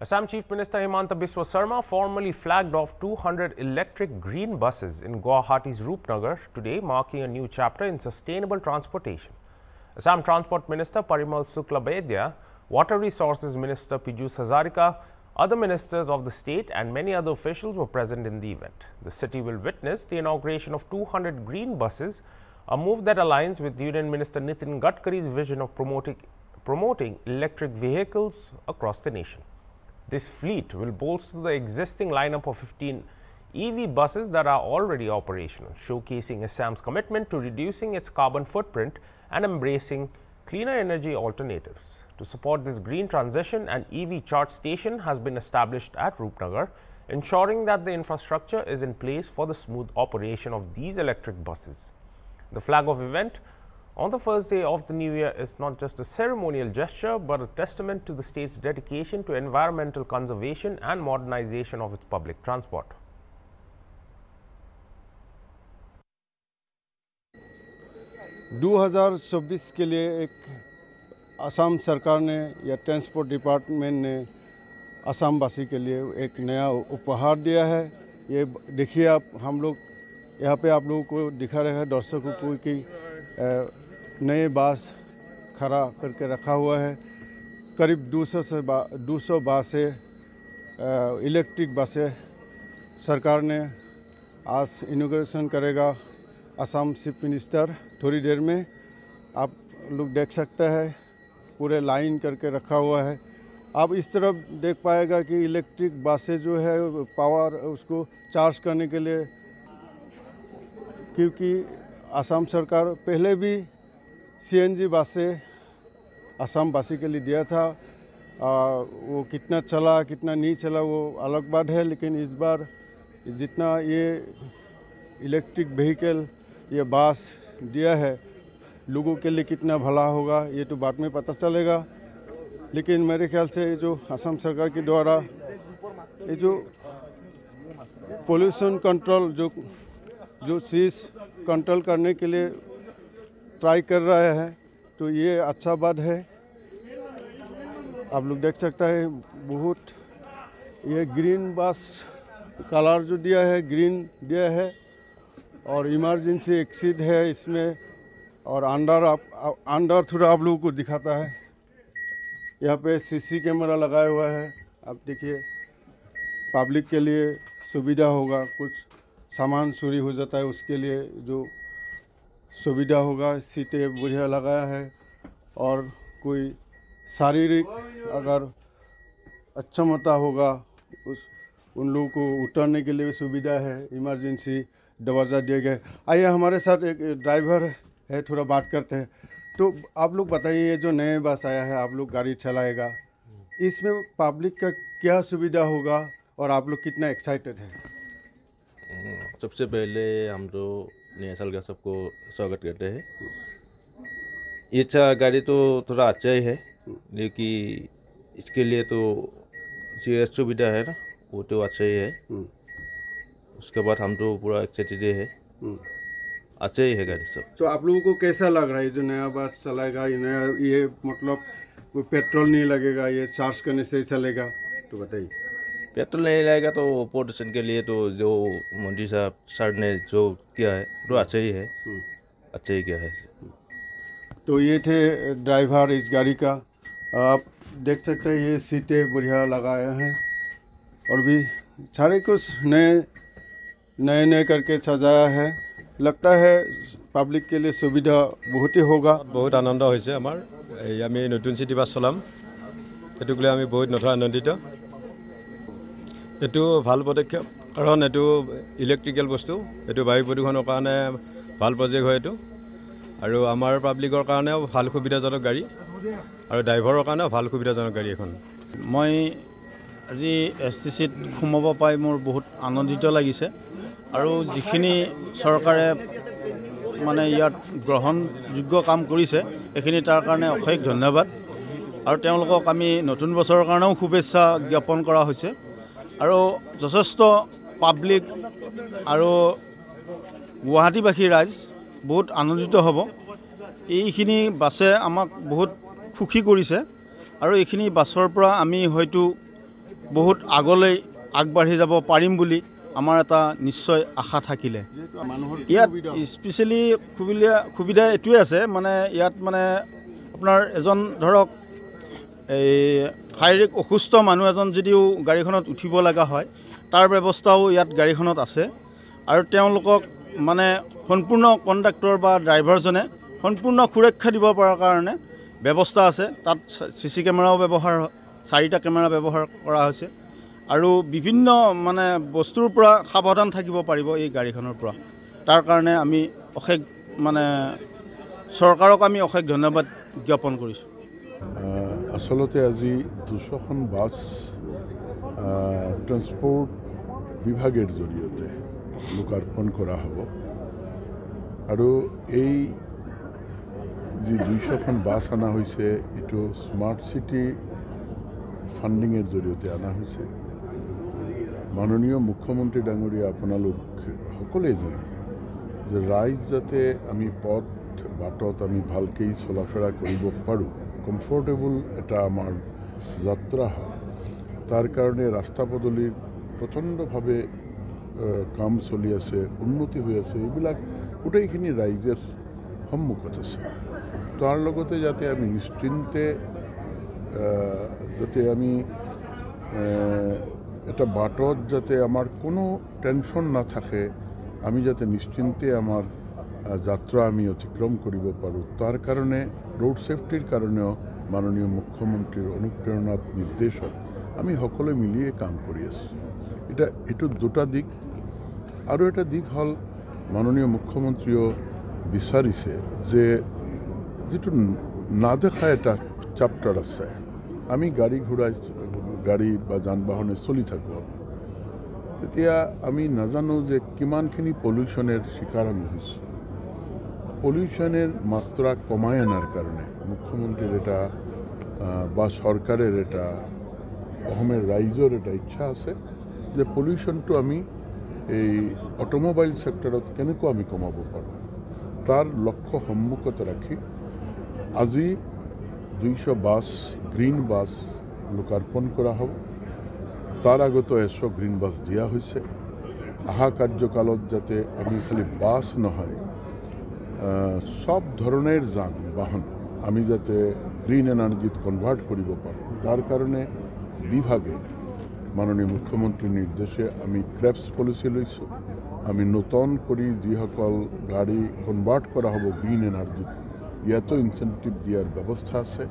Assam Chief Minister Himanta Biswa Sarma formally flagged off 200 electric green buses in Guwahati's Rupnagar today, marking a new chapter in sustainable transportation. Assam Transport Minister Parimal Suklabaidya, Water Resources Minister Pijus Hazarika, other ministers of the state and many other officials were present in the event. The city will witness the inauguration of 200 green buses, a move that aligns with Union Minister Nitin Gadkari's vision of promoting electric vehicles across the nation. This fleet will bolster the existing lineup of 15 EV buses that are already operational, showcasing Assam's commitment to reducing its carbon footprint and embracing cleaner energy alternatives. To support this green transition, an EV charge station has been established at Rupnagar, ensuring that the infrastructure is in place for the smooth operation of these electric buses. The flag-off event on the first day of the new year is not just a ceremonial gesture, but a testament to the state's dedication to environmental conservation and modernization of its public transport. (2024) के लिए एक असम सरकार ने या transport department ने असम वासी के लिए एक नया उपहार दिया है। ये देखिए आप, हम लोग यहाँ पे आप लोगों को दिखा रहे हैं दर्शकों को कि नए बस खड़ा करके रखा हुआ है। करीब 200 बसें इलेक्ट्रिक बसें सरकार ने आज इनॉग्रेशन करेगा असम चीफ मिनिस्टर थोड़ी देर में। आप लोग देख सकते हैं पूरे लाइन करके रखा हुआ है। आप इस तरफ देख पाएगा कि इलेक्ट्रिक बसें जो है पावर उसको चार्ज करने के लिए, क्योंकि असम सरकार पहले भी CNG बसें असम वासी के लिए दिया था। वो कितना चला कितना नहीं चला वो अलग बात है, लेकिन इस बार जितना ये इलेक्ट्रिक व्हीकल ये बस दिया है लोगों के लिए कितना भला होगा ये तो बाद में पता चलेगा। लेकिन मेरे ख्याल से जो असम सरकार के द्वारा ये जो पोल्यूशन कंट्रोल जो चीज़ कंट्रोल करने के लिए ट्राई कर रहा है, तो ये अच्छा बात है। आप लोग देख सकते हैं बहुत ये ग्रीन बस कलर जो दिया है ग्रीन दिया है और इमरजेंसी एक्सिट है इसमें, और अंदर थोड़ा आप लोगों को दिखाता है। यहाँ पे CC कैमरा लगाया हुआ है। आप देखिए पब्लिक के लिए सुविधा होगा, कुछ सामान चोरी हो जाता है उसके लिए जो सुविधा होगा। सीटें बढ़िया लगाया है और कोई शारीरिक अगर अक्षमता होगा उन लोगों को उतरने के लिए सुविधा है। इमरजेंसी दरवाज़ा दिए गए। आइए हमारे साथ एक ड्राइवर है, थोड़ा बात करते हैं। तो आप लोग बताइए, ये जो नए बस आया है आप लोग गाड़ी चलाएगा, इसमें पब्लिक का क्या सुविधा होगा और आप लोग कितना एक्साइटेड हैं? सबसे पहले हम तो नया साल का सबको स्वागत करते हैं। ये गाड़ी तो थोड़ा अच्छा ही है, लेकिन इसके लिए तो सीरियस सुविधा है ना, वो तो अच्छा ही है। उसके बाद हम तो पूरा एक्साइटेड है, अच्छा ही है गाड़ी सब। तो आप लोगों को कैसा लग रहा है जो नया बस चलाएगा? ये मतलब कोई पेट्रोल नहीं लगेगा, ये चार्ज करने से ही चलेगा, तो बताइए। पेट्रोल नहीं लगेगा तो पोल्यूशन के लिए तो जो मोदी साहब सर ने जो किया है वो अच्छा ही है, अच्छा ही किया है। तो ये थे ड्राइवर इस गाड़ी का। आप देख सकते हैं ये सीटें बढ़िया लगाए हैं और भी सारे कुछ नए करके सजाया है। लगता है पब्लिक के लिए सुविधा बहुत ही होगा। बहुत आनंद होइছে আমাৰ আমি নতুন সিটি বাস চলাম, এটুক লৈ আমি বহুত নথা আনন্দিত। এটো ভাল পদক্ষেপ, কাৰণ এটো ইলেক্ট্ৰিকেল বস্তু, এটো বায়ু প্ৰদূষণৰ কাৰণে ভাল প্ৰজেক্ট হয় এটো, আৰু আমাৰ পাব্লিকৰ কাৰণেও ভাল সুবিধাজনক গাড়ী আৰু ড্ৰাইভাৰৰ কাৰণেও ভাল সুবিধাজনক গাড়ী এখন। মই আজি STCত সোমাব পাই মোৰ বহুত আনন্দিত লাগিছে, আৰু যিখিনি চৰকাৰে মানে ইয়াত গ্ৰহণযোগ্য কাম কৰিছে এইখিনি তাৰ কাৰণে অশেষ ধন্যবাদ। আৰু তেওঁলোকক আমি নতুন বছৰৰ কাৰণেও শুভেচ্ছা জ্ঞাপন কৰা হৈছে। আৰু যথেষ্ট পাব্লিক আৰু গুৱাহাটীবাসী ৰাইজ বহুত আনন্দিত হ'ব। এইখিনি বাছে আমাক বহুত সুখী কৰিছে, আৰু এইখিনি বাছৰ পৰা আমি হয়তো বহুত আগলৈ আগবাঢ়ি যাব পাৰিম বুলি আমাৰ এটা নিশ্চয় আশা থাকিলে। ইয়াত স্পেচিয়েলি সুবিধা এইটোৱে আছে, মানে ইয়াত মানে আপোনাৰ এজন ধৰক এই শাৰীৰিক অসুস্থ মানুহ এজন যদিও গাড়ীখনত উঠিব লগা হয়, তাৰ ব্যৱস্থাও ইয়াত গাড়ীখনত আছে। আৰু তেওঁলোকক মানে সম্পূৰ্ণ কণ্ডাক্টৰ বা ড্ৰাইভাৰজনে সম্পূৰ্ণ সুৰক্ষা দিব পৰাৰ কাৰণে ব্যৱস্থা আছে। তাত CC কেমেৰাও ব্যৱহাৰ, 4টা কেমেৰা ব্যৱহাৰ কৰা হৈছে আৰু বিভিন্ন মানে বস্তুৰ পৰা সাৱধান থাকিব পাৰিব এই গাড়ীখনৰ পৰা। তাৰ কাৰণে আমি অশেষ মানে চৰকাৰক আমি অশেষ ধন্যবাদ জ্ঞাপন কৰিছোঁ। আচলতে আজি 200খন বাছ ট্ৰান্সপোৰ্ট বিভাগের জড়িয়ে লোকার্পণ করা হব। আর এই যে 200খন বাস আনা হয়েছে এটো স্মার্ট সিটি ফান্ডিংয়ের জড়িয়ে আনা হয়েছে। মাননীয় মুখ্যমন্ত্রী ডাঙরিয়া আপোনালোক সকলেই জানে যে রাইজ যাতে আমি পথ বাটত আমি ভালকেই চলাফেরা কৰিব পাৰোঁ, কমফৰ্টেবল এটা আমাৰ যাত্ৰা হয়, তাৰ কাৰণে ৰাস্তা পদূলিৰ প্ৰচণ্ডভাৱে কাম চলি আছে, উন্নতি হৈ আছে, এইবিলাক গোটেইখিনি ৰাইজৰ সন্মুখত আছে। তাৰ লগতে যাতে আমি নিশ্চিন্তে যাতে আমি এটা বাটত যাতে আমাৰ কোনো টেনশ্যন নাথাকে, আমি যাতে নিশ্চিন্তে আমাৰ যাত্ৰা আমি অতিক্ৰম কৰিব পাৰোঁ, তাৰ কাৰণে ৰোড সেফটিৰ কাৰণেও মাননীয় মুখ্যমন্ত্ৰীৰ অনুপ্ৰেৰণাত নিৰ্দেশত আমি সকলোৱে মিলিয়ে কাম কৰি আছোঁ। এইটো দুটা দিক। আৰু এটা দিক হ'ল মাননীয় মুখ্যমন্ত্ৰীও বিচাৰিছে যে যিটো নাদেখা এটা চাপ্টাৰ আছে, আমি গাড়ী বা যান বাহনে চলি থাকোঁ, তেতিয়া আমি নাজানো যে কিমানখিনি পলিউশ্যনের শিকাৰ আমি হৈছোঁ। পলিউশ্যনের মাত্রা কমাই আনার কারণে মুখ্যমন্ত্রীর এটা বা সরকারের এটা অসমের রাইজর এটা ইচ্ছা আছে যে পলিউশ্যনটো আমি এই অটোমোবাইল সেক্টৰত কেনেকৈ আমি কমাব পাৰোঁ, তাৰ লক্ষ্য সন্মুখত ৰাখি আজি 200 বাছ গ্ৰীণ বাছ লোকাৰ্পণ কৰা হ'ব। তাৰ আগতো 100 গ্ৰীণ বাছ দিয়া হৈছে। অহা কাৰ্যকালত যাতে আমি খালি বাছ নহয়, সব ধৰনেৰ যান বাহন আমি যাতে গ্ৰিন এনাৰ্জিত কনভাৰ্ট কৰিব পাৰোঁ, তাৰ কাৰণে বিভাগে মাননীয় মুখ্যমন্ত্ৰীৰ নিৰ্দেশে আমি ক্ৰেপস পলিসি লৈছোঁ। আমি নতুন কৰি যিসকল গাড়ী কনভাৰ্ট কৰা হ'ব গ্ৰিন এনাৰ্জিত, ইয়াতো ইনসেন্টিভ দিয়াৰ ব্যৱস্থা আছে।